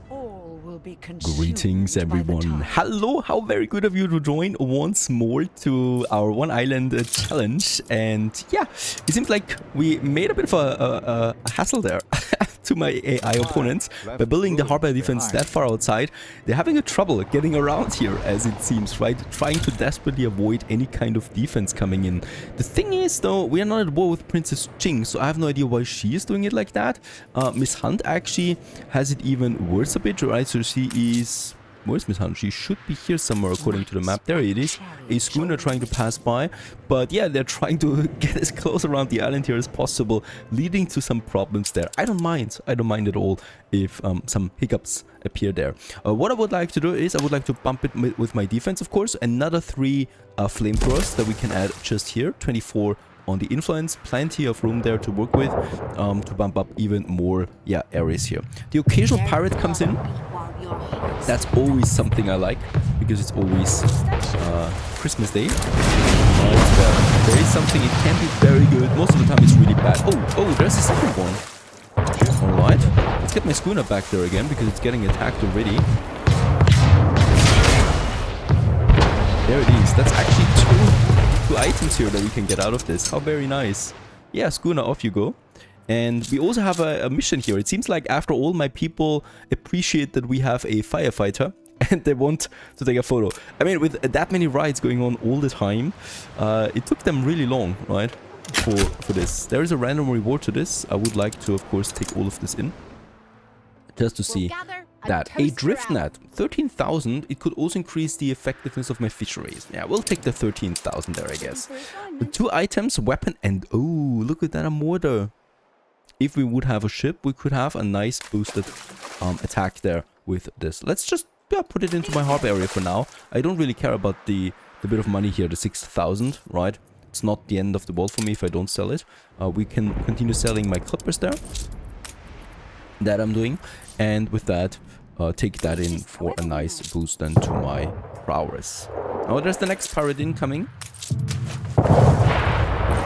all will be consumed. Greetings everyone. Hello, how very good of you to join once more to our one island challenge. And yeah, it seems like we made a bit of a hassle there to my AI opponents by building the harbor defense that far outside. They're having a trouble getting around here, as it seems, right? Trying to desperately avoid any kind of defense coming in. The thing is, though, we are not at war with Princess Jing, so I have no idea why she is doing it like that. Miss Hunt actually has it even worse a bit, right? So she is... Where's Miss Hunt? She should be here somewhere according to the map. There it is. A schooner trying to pass by. But yeah, they're trying to get as close around the island here as possible, leading to some problems there. I don't mind. I don't mind at all if some hiccups appear there. What I would like to do is I would like to bump it with my defense, of course. Another 3 flamethrowers that we can add just here. 24 on the influence. Plenty of room there to work with to bump up even more areas here. The occasional pirate comes in. That's always something I like, because it's always Christmas Day. There is something, it can be very good. Most of the time it's really bad. Oh, there's a second one. Alright, let's get my schooner back there again, because it's getting attacked already. There it is. That's actually two items here that we can get out of this. How very nice. Yeah, schooner, off you go. And we also have a mission here. It seems like after all, my people appreciate that we have a firefighter and they want to take a photo. I mean, with that many rides going on all the time, it took them really long, right, for this. There is a random reward to this. I would like to, of course, take all of this in just to see that. A drift net, 13,000. It could also increase the effectiveness of my fisheries. Yeah, we'll take the 13,000 there, I guess. The 2 items, weapon, and oh, look at that, a mortar. If we would have a ship, we could have a nice boosted attack there with this. Let's just put it into my harbor area for now. I don't really care about the bit of money here, the 6,000, right? It's not the end of the world for me if I don't sell it. We can continue selling my clippers there. That I'm doing. And with that, take that in for a nice boost then to my prowess. Now there's the next pirate incoming.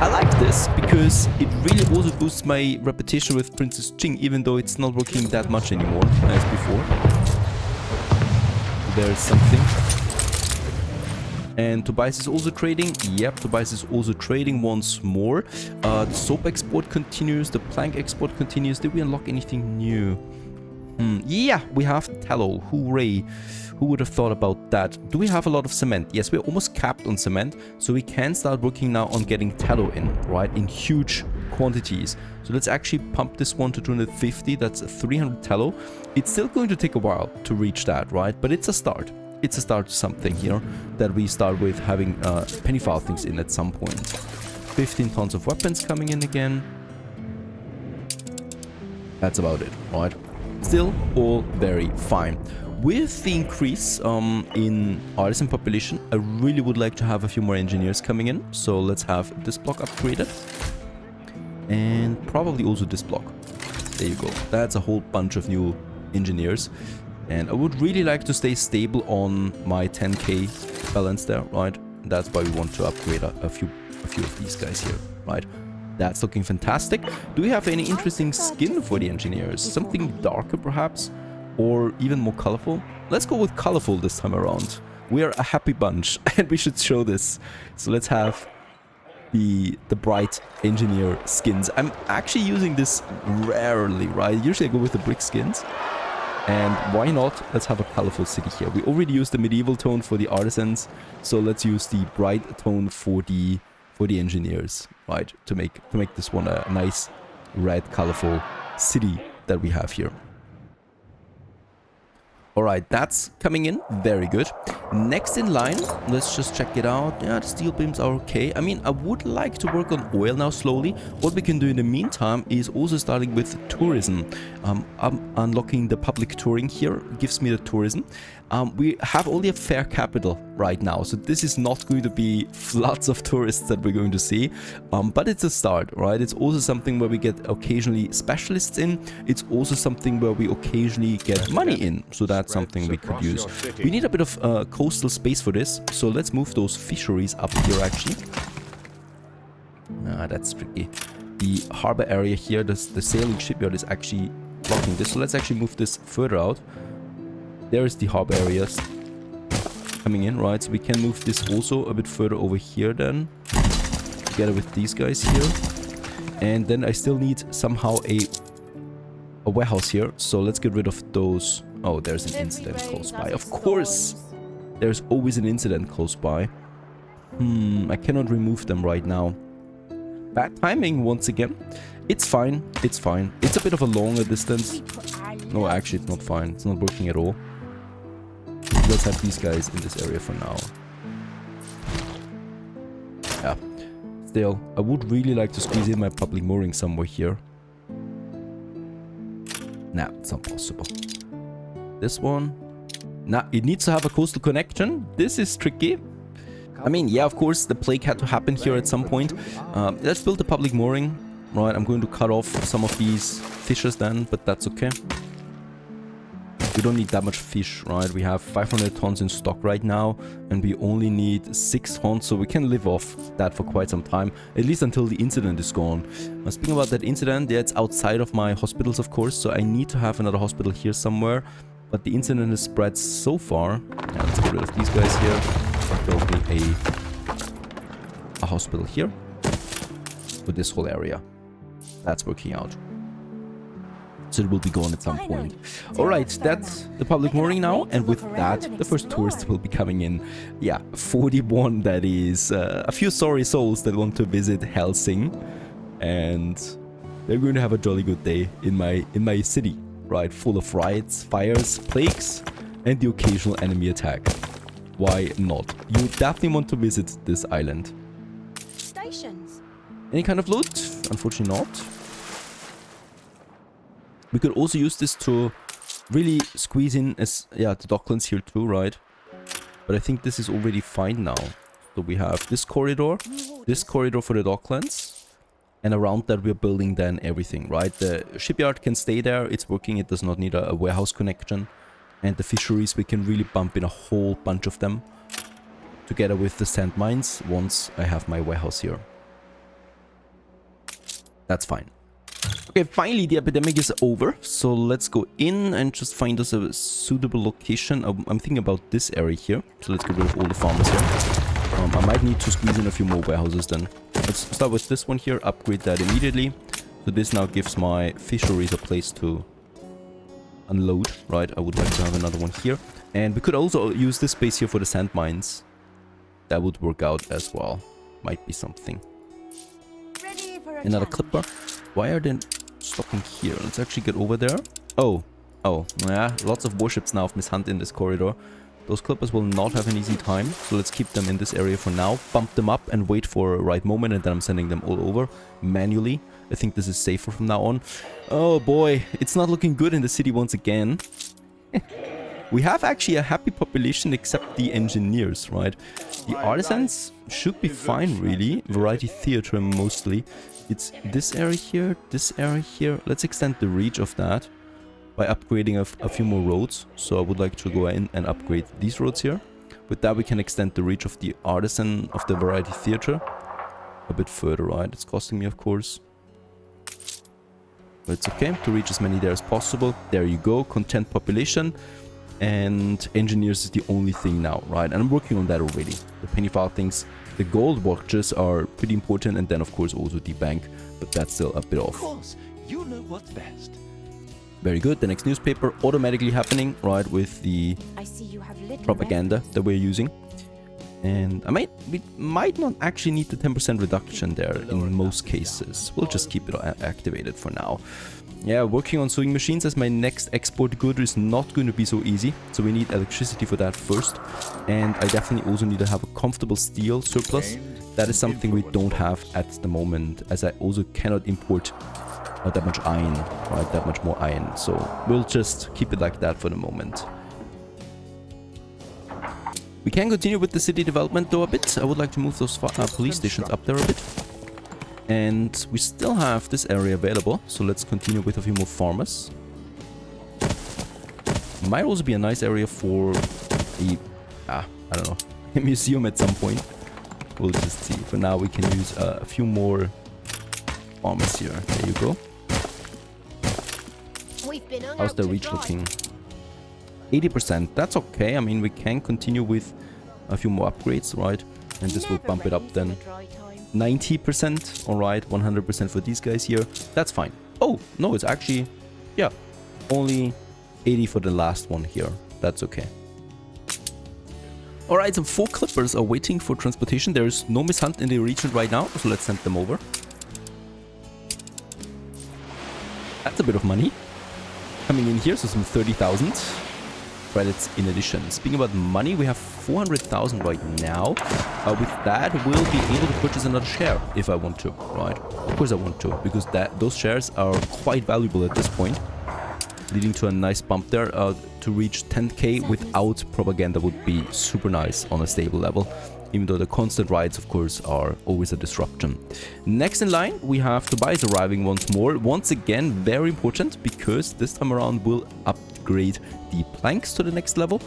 I like this because it really also boosts my reputation with Princess Jing, even though it's not working that much anymore as before. There's something. And Tobias is also trading. Yep, Tobias is also trading once more. The soap export continues. The plank export continues. Did we unlock anything new? Yeah, we have tallow. Hooray. Who would have thought about that? Do we have a lot of cement? Yes, we're almost capped on cement, so we can start working now on getting tallow in, right? In huge quantities. So let's actually pump this one to 250. That's 300 tallow. It's still going to take a while to reach that, right? But it's a start. It's a start to something here that we start with having penny farthings in at some point. 15 tons of weapons coming in again. That's about it, right? Still all very fine. With the increase in artisan population, I really would like to have a few more engineers coming in. So let's have this block upgraded. And probably also this block. There you go. That's a whole bunch of new engineers. And I would really like to stay stable on my 10k balance there, right? That's why we want to upgrade a few of these guys here, right? That's looking fantastic. Do we have any interesting skin for the engineers? Something darker perhaps? Or even more colorful? Let's go with colorful this time around. We are a happy bunch and we should show this. So let's have the bright engineer skins. I'm actually using this rarely, right? Usually I go with the brick skins. And why not? Let's have a colorful city here. We already used the medieval tone for the artisans. So let's use the bright tone for the engineers, right? To make this one a nice red colorful city that we have here. Alright, that's coming in. Very good. Next in line, let's just check it out. Yeah, the steel beams are okay. I mean, I would like to work on oil now slowly. What we can do in the meantime is also starting with tourism. I'm unlocking the public touring here. Gives me the tourism. We have only a fair capital right now, so this is not going to be floods of tourists that we're going to see, but it's a start, right? It's also something where we get occasionally specialists in. It's also something where we occasionally get money in, so that's something we could use. We need a bit of coastal space for this, so let's move those fisheries up here actually. That's tricky. The harbor area here, the sailing shipyard is actually blocking this. So let's actually move this further out. There is the hub areas coming in, right? So we can move this also a bit further over here then, together with these guys here. And then I still need somehow a warehouse here. So let's get rid of those. Oh, there's an incident close by. Of course, there's always an incident close by. I cannot remove them right now. Bad timing once again. It's fine. It's fine. It's a bit of a longer distance. No, actually, it's not fine. It's not working at all. Let's have these guys in this area for now. Yeah. Still, I would really like to squeeze in my public mooring somewhere here. Nah, it's not possible. This one. Nah, it needs to have a coastal connection. This is tricky. I mean, yeah, of course, the plague had to happen here at some point. Let's build a public mooring. Right, I'm going to cut off some of these fishes then, but that's okay. We don't need that much fish, right? We have 500 tons in stock right now, and we only need 6 tons, so we can live off that for quite some time, at least until the incident is gone. Speaking about that incident, yeah, it's outside of my hospitals, of course, so I need to have another hospital here somewhere, but the incident has spread so far. Yeah, let's get rid of these guys here. Build me a hospital here for this whole area. That's working out. So it will be gone at some point. Alright, that's the public mooring now. And with that, the first tourists will be coming in. Yeah, 41, that is. A few sorry souls that want to visit Helsing. And they're going to have a jolly good day in my city. Right, full of riots, fires, plagues, and the occasional enemy attack. Why not? You definitely want to visit this island. Stations. Any kind of loot? Unfortunately not. We could also use this to really squeeze in the docklands here too, right? But I think this is already fine now. So we have this corridor for the docklands. And around that we're building then everything, right? The shipyard can stay there, it's working, it does not need a warehouse connection. And the fisheries, we can really bump in a whole bunch of them. Together with the sand mines, once I have my warehouse here. That's fine. Okay, finally the epidemic is over. So let's go in and just find us a suitable location. I'm thinking about this area here. So let's get rid of all the farmers here. I might need to squeeze in a few more warehouses then. Let's start with this one here, upgrade that immediately. So this now gives my fisheries a place to unload, right? I would like to have another one here. And we could also use this space here for the sand mines. That would work out as well. Might be something. Another clipper. Why are they stopping here? Let's actually get over there. Oh, yeah, lots of warships now of Miss Hunt in this corridor. Those clippers will not have an easy time, so let's keep them in this area for now. Bump them up and wait for a right moment, and then I'm sending them all over manually. I think this is safer from now on. Oh boy, it's not looking good in the city once again. We have actually a happy population except the engineers, right? The artisans should be fine, really. Variety theater mostly. It's this area here, this area here. Let's extend the reach of that by upgrading a few more roads. So I would like to go in and upgrade these roads here. With that we can extend the reach of the artisan of the variety theater a bit further, right? It's costing me, of course. But it's okay to reach as many there as possible. There you go, content population. And engineers is the only thing now, right? And I'm working on that already. The penny file things, the gold watches are pretty important, and then of course also the bank, but that's still a bit off. Of course, you know what's best. Very good. The next newspaper automatically happening, right, with the propaganda that we're using. And we might not actually need the 10% reduction there in most cases. We'll just keep it activated for now. Yeah, working on sewing machines as my next export good is not going to be so easy. So we need electricity for that first. And I definitely also need to have a comfortable steel surplus. That is something we don't have at the moment, as I also cannot import that much iron, right? That much more iron. So we'll just keep it like that for the moment. We can continue with the city development though a bit. I would like to move those police stations up there a bit. And we still have this area available, so let's continue with a few more farmers. Might also be a nice area for I don't know, a museum at some point. We'll just see. For now, we can use a few more farmers here. There you go. been hung How's out the to reach dry. looking? 80%. That's okay. I mean, we can continue with a few more upgrades, right? And this will Never bump it up rains in then. a dry time. 90%. All right, 100% for these guys here. That's fine. Oh, no, it's actually, yeah, only 80 for the last one here. That's okay. All right, some 4 clippers are waiting for transportation. There is no mishunt in the region right now, so let's send them over. That's a bit of money coming in here, so some 30,000 credits in addition. Speaking about money, we have 400,000 right now. With that, we'll be able to purchase another share if I want to, right? Of course I want to, because those shares are quite valuable at this point, leading to a nice bump there. To reach 10k without propaganda would be super nice on a stable level, even though the constant riots, of course, are always a disruption. Next in line, we have Tobias arriving once more. Once again, very important, because this time around we'll upgrade the planks to the next level.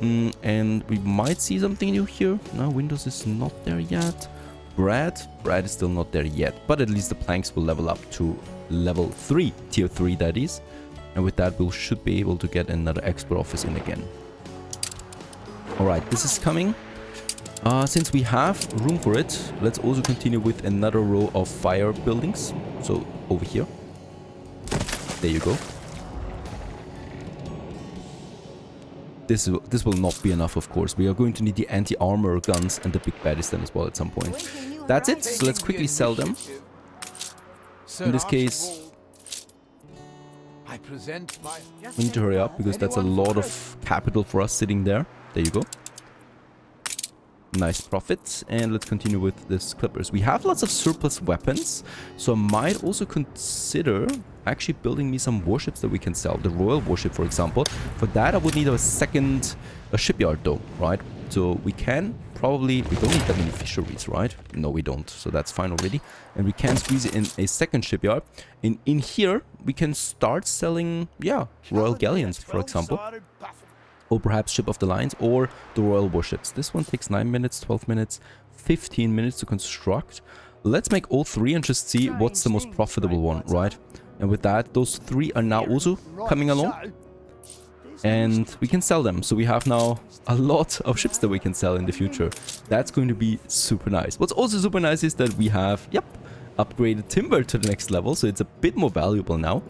And we might see something new here. No, Windows is not there yet. Brad is still not there yet, but at least the planks will level up to level 3, tier 3 that is. And with that, we should be able to get another export office in again. Alright, this is coming. Since we have room for it, let's also continue with another row of fire buildings. So, over here. There you go. This will not be enough, of course. We are going to need the anti-armor guns and the big baddies then as well at some point. That's it. So let's quickly sell them. In this case, we need to hurry up because that's a lot of capital for us sitting there. There you go. Nice profit. And let's continue with this clippers. We have lots of surplus weapons, so I might also consider actually building me some warships that we can sell. The royal warship, for example. For that, I would need a shipyard though, right? So we can probably, we don't need that many fisheries, right? No, we don't. So that's fine already. And we can squeeze in a second shipyard. And in here, we can start selling, yeah, royal galleons, for example. Or perhaps ship of the lines or the royal warships. This one takes 9 minutes, 12 minutes, 15 minutes to construct. Let's make all 3 and just see what's the most profitable one, right? And with that, those 3 are now also coming along. And we can sell them. So we have now a lot of ships that we can sell in the future. That's going to be super nice. What's also super nice is that we have, yep, upgraded timber to the next level. So it's a bit more valuable now.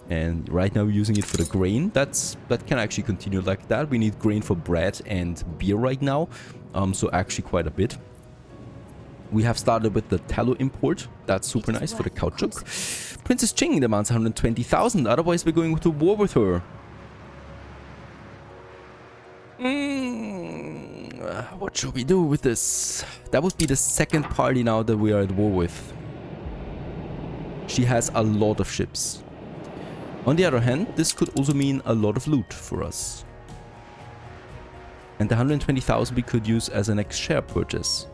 And right now we're using it for the grain. That can actually continue like that. We need grain for bread and beer right now. So actually quite a bit. We have started with the tallow import. That's super nice for the caoutchouc. Princess Ching demands 120,000. Otherwise we're going to war with her. What should we do with this? That would be the second party now that we are at war with. She has a lot of ships. On the other hand, this could also mean a lot of loot for us. And the 120,000 we could use as an next share purchase.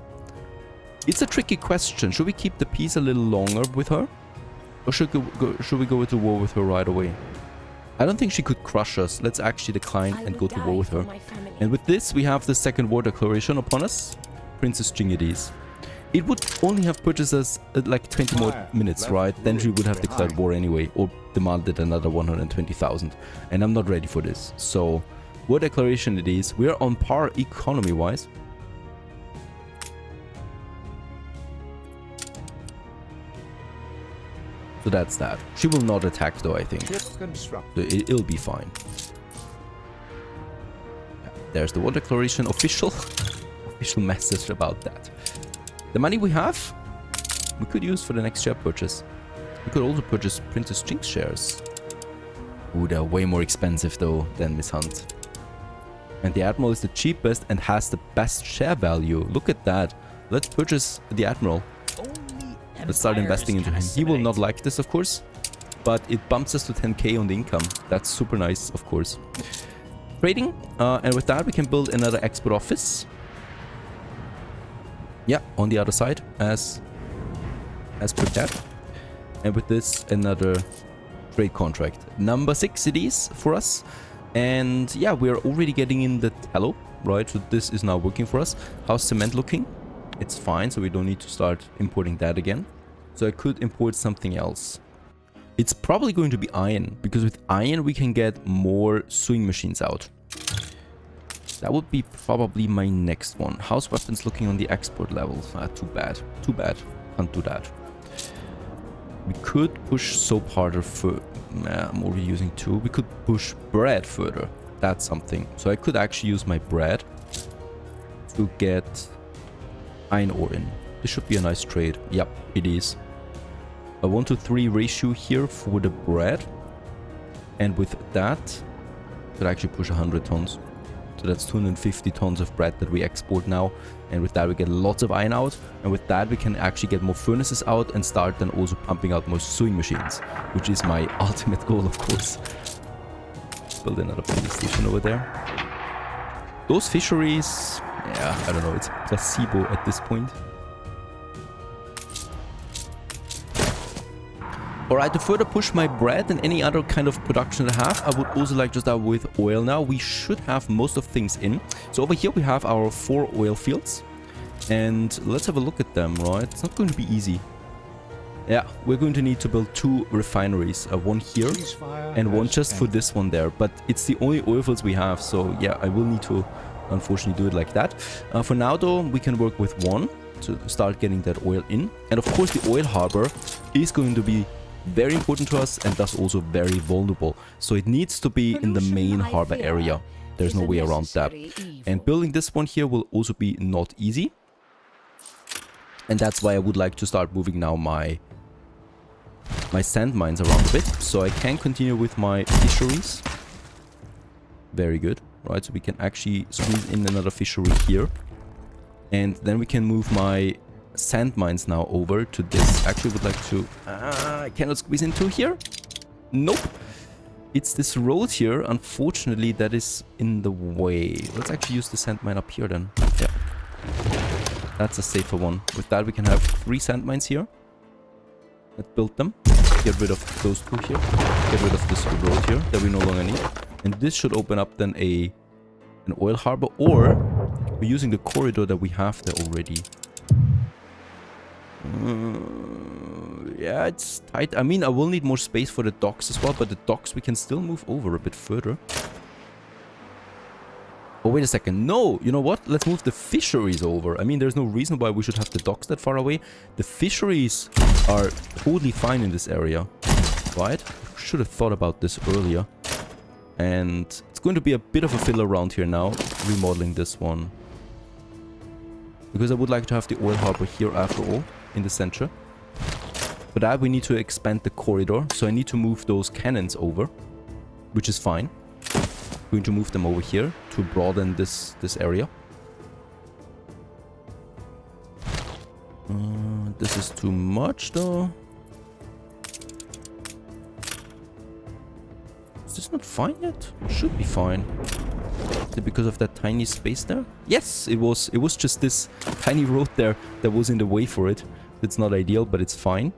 It's a tricky question. Should we keep the peace a little longer with her? Or should we go into war with her right away? I don't think she could crush us. Let's actually decline and go to war with her. And with this, we have the second war declaration upon us. Princess Ching it is. It would only have purchased us like 20 more minutes, right? Then she would have declared war anyway, or demanded another 120,000. And I'm not ready for this. So, war declaration it is. We are on par economy-wise. So that's that. She will not attack though, I think. So it'll be fine. Yeah, there's the war declaration official message about that. The money we have, we could use for the next share purchase. We could also purchase Princess Ching's shares. Ooh, they're way more expensive though than Miss Hunt. And the Admiral is the cheapest and has the best share value. Look at that. Let's purchase the Admiral. Let's start investing into him. He will not like this, of course, but it bumps us to 10k on the income. That's super nice, of course. Trading, and with that we can build another export office. Yeah, on the other side, as per that. And with this, another trade contract. Number 6 it is for us. And yeah, we are already getting in the tallow, right? So this is now working for us. How's cement looking? It's fine, so we don't need to start importing that again. So I could import something else. It's probably going to be iron, because with iron we can get more sewing machines out. That would be probably my next one. House weapons looking on the export level. Too bad. Too bad. Can't do that. We could push soap harder further. I'm already using 2. We could push bread further. That's something. So I could actually use my bread to get iron ore in. This should be a nice trade. Yep, it is. A 1-to-3 ratio here for the bread. And with that, could actually push 100 tons. So that's 250 tons of bread that we export now. And with that we get lots of iron out. And with that we can actually get more furnaces out and start then also pumping out more sewing machines. Which is my ultimate goal, of course. Build another police station over there. Those fisheries... yeah, I don't know. It's placebo at this point. Alright, to further push my bread and any other kind of production that I have, I would also like to start with oil now. We should have most of things in. So over here we have our 4 oil fields. And let's have a look at them, right? It's not going to be easy. Yeah, we're going to need to build 2 refineries. One here and one just for this one there. But it's the only oil fields we have. So yeah, I will need to unfortunately do it like that. For now though, we can work with 1 to start getting that oil in. And of course the oil harbor is going to be very important to us and thus also very vulnerable. So it needs to be in the main harbor area. There's no way around that. And building this one here will also be not easy. And that's why I would like to start moving now my sand mines around a bit. So I can continue with my fisheries. Very good. Right, so we can actually squeeze in another fishery here. And then we can move my sand mines now over to this. Actually would like to... I cannot squeeze into here. Nope. It's this road here, unfortunately, that is in the way. Let's actually use the sand mine up here then. Yeah. That's a safer one. With that we can have 3 sand mines here. Let's build them. Get rid of those 2 here. Get rid of this road here that we no longer need. And this should open up then an oil harbor, or we're using the corridor that we have there already. Yeah, it's tight. I mean, I will need more space for the docks as well, but the docks we can still move over a bit further. Oh, wait a second. No, you know what? Let's move the fisheries over. I mean, there's no reason why we should have the docks that far away. The fisheries are totally fine in this area, right? Should have thought about this earlier. And it's going to be a bit of a fiddle around here now, remodeling this one. Because I would like to have the oil harbor here after all, in the center. For that we need to expand the corridor, so I need to move those cannons over, which is fine. I'm going to move them over here to broaden this area. This is too much though. Is this not fine yet? Should be fine. Is it because of that tiny space there? Yes, it was. It was just this tiny road there that was in the way for it. It's not ideal, but it's fine.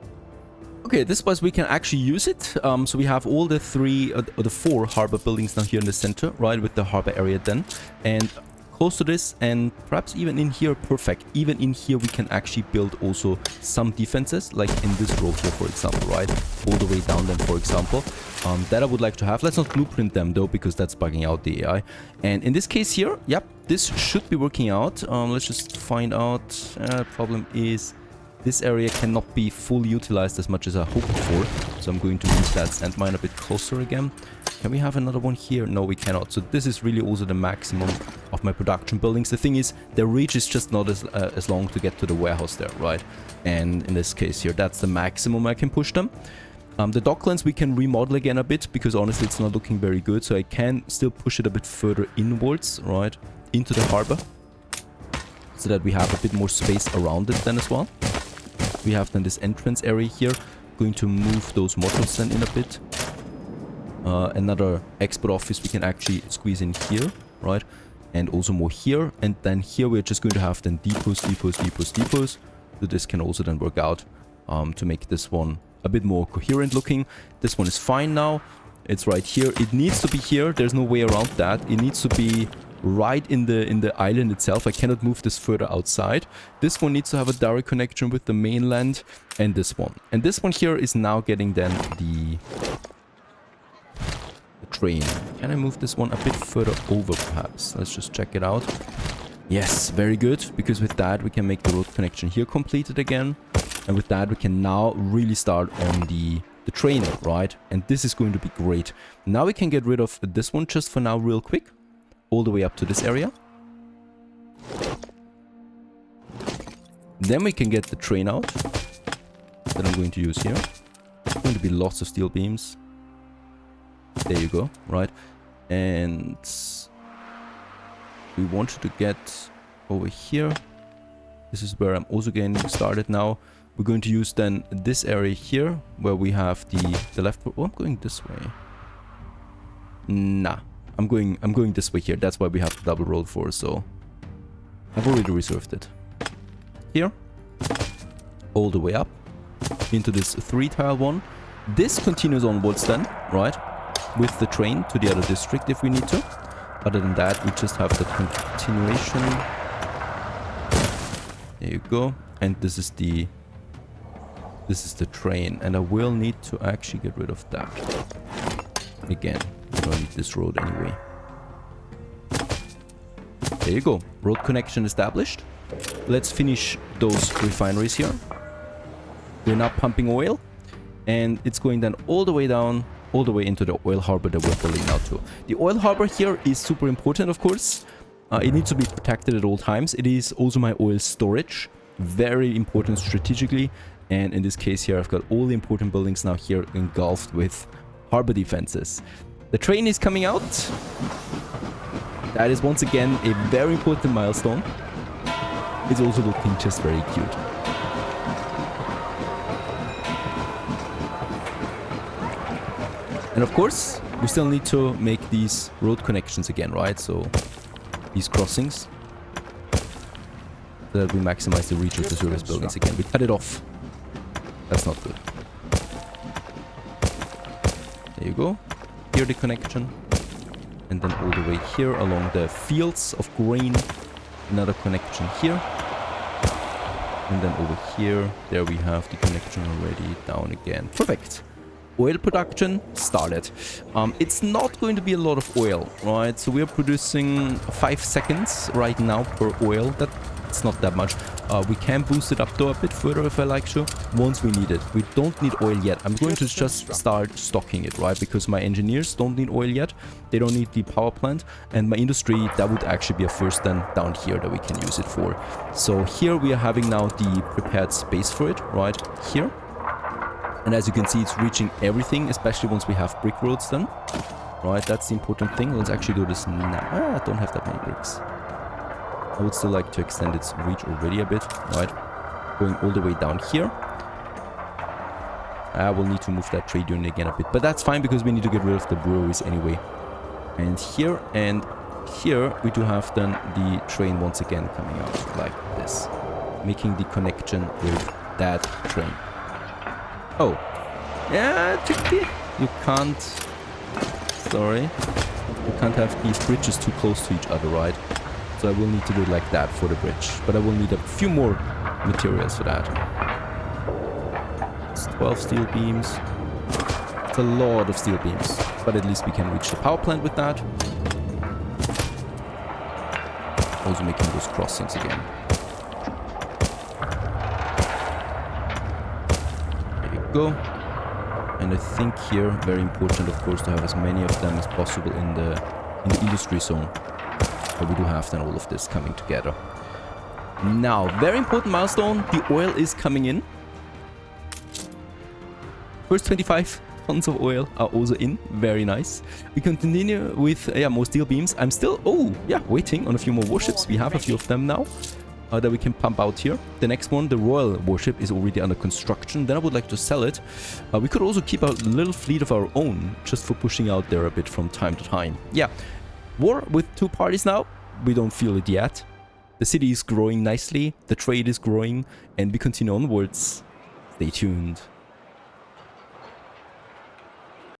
Okay, this was we can actually use it. So we have all the 4 harbor buildings now here in the center, right, with the harbor area then. And close to this, and perhaps even in here, perfect. Even in here we can actually build also some defenses, like in this road here, for example, right? All the way down then, for example. That I would like to have. Let's not blueprint them though, because that's bugging out the AI. And in this case here, yep, this should be working out. Let's just find out. Problem is this area cannot be fully utilized as much as I hoped for. So I'm going to move that sand mine a bit closer again. Can we have another one here? No, we cannot. So this is really also the maximum of my production buildings. The thing is, the reach is just not as long to get to the warehouse there, right? And in this case here, that's the maximum I can push them. The docklands we can remodel again a bit, because honestly it's not looking very good. So I can still push it a bit further inwards, right? Into the harbor. So that we have a bit more space around it then as well. We have then this entrance area here. Going to move those modules then in a bit. Another export office we can actually squeeze in here, right? And also more here. And then here we're just going to have then depots. So this can also then work out to make this one a bit more coherent looking. This one is fine now. It's right here. It needs to be here. There's no way around that. It needs to be right in the island itself. I cannot move this further outside. This one needs to have a direct connection with the mainland, and this one. And this one here is now getting then the train. Can I move this one a bit further over perhaps? Let's just check it out. Yes, very good, because with that we can make the road connection here completed again. And with that we can now really start on the train, right? And this is going to be great. Now we can get rid of this one just for now real quick. All the way up to this area. Then we can get the train out that I'm going to use here. It's going to be lots of steel beams. There you go, right? And we wanted to get over here. This is where I'm also getting started now. We're going to use then this area here where we have the left. Oh, I'm going this way. Nah, I'm going this way here. That's why we have the double road for. So I've already reserved it. Here, all the way up into this 3-tile one. This continues onwards then, right? With the train to the other district if we need to. Other than that, we just have the continuation. There you go. And this is the train. And I will need to actually get rid of that. Again, I don't need this road anyway. There you go. Road connection established. Let's finish those refineries here. We're now pumping oil. And it's going then all the way down, all the way into the oil harbor that we're building now too. The oil harbor here is super important, of course. It needs to be protected at all times. It is also my oil storage. Very important strategically. And in this case here, I've got all the important buildings now here engulfed with harbor defenses. The train is coming out. That is once again a very important milestone. It's also looking just very cute. And of course, we still need to make these road connections again, right? So these crossings, so that we maximize the reach of the service buildings again. We cut it off. That's not good. There you go. Here the connection. And then all the way here along the fields of grain. Another connection here. And then over here, there we have the connection already down again. Perfect. Oil production started. It's not going to be a lot of oil, right? So we are producing 5 seconds right now per oil. That's not that much. We can boost it up though a bit further if I like to, once we need it. We don't need oil yet. I'm going to just start stocking it, right? Because my engineers don't need oil yet. They don't need the power plant. And my industry, that would actually be a first then down here that we can use it for. So here we are having now the prepared space for it, right? Here. And as you can see, it's reaching everything, especially once we have brick roads done. Right, that's the important thing. Let's actually do this now. I don't have that many bricks. I would still like to extend its reach already a bit, right? Going all the way down here. I will need to move that trade unit again a bit. But that's fine because we need to get rid of the breweries anyway. And here we do have then the train once again coming out like this. Making the connection with that train. Oh, yeah, tricky. You can't, sorry, you can't have these bridges too close to each other, right? So I will need to do it like that for the bridge, but I will need a few more materials for that. It's 12 steel beams. It's a lot of steel beams, but at least we can reach the power plant with that. Also making those crossings again. Go. And I think here, very important of course to have as many of them as possible in the industry zone. But we do have then all of this coming together. Now, very important milestone, the oil is coming in. First 25 tons of oil are also in, very nice. We continue with more steel beams. I'm still, waiting on a few more warships. We have a few of them now. That we can pump out here. The next one, the Royal warship, is already under construction. Then I would like to sell it. We could also keep a little fleet of our own, just for pushing out there a bit from time to time. Yeah, war with 2 parties now. We don't feel it yet. The city is growing nicely, the trade is growing, and we continue onwards. Stay tuned.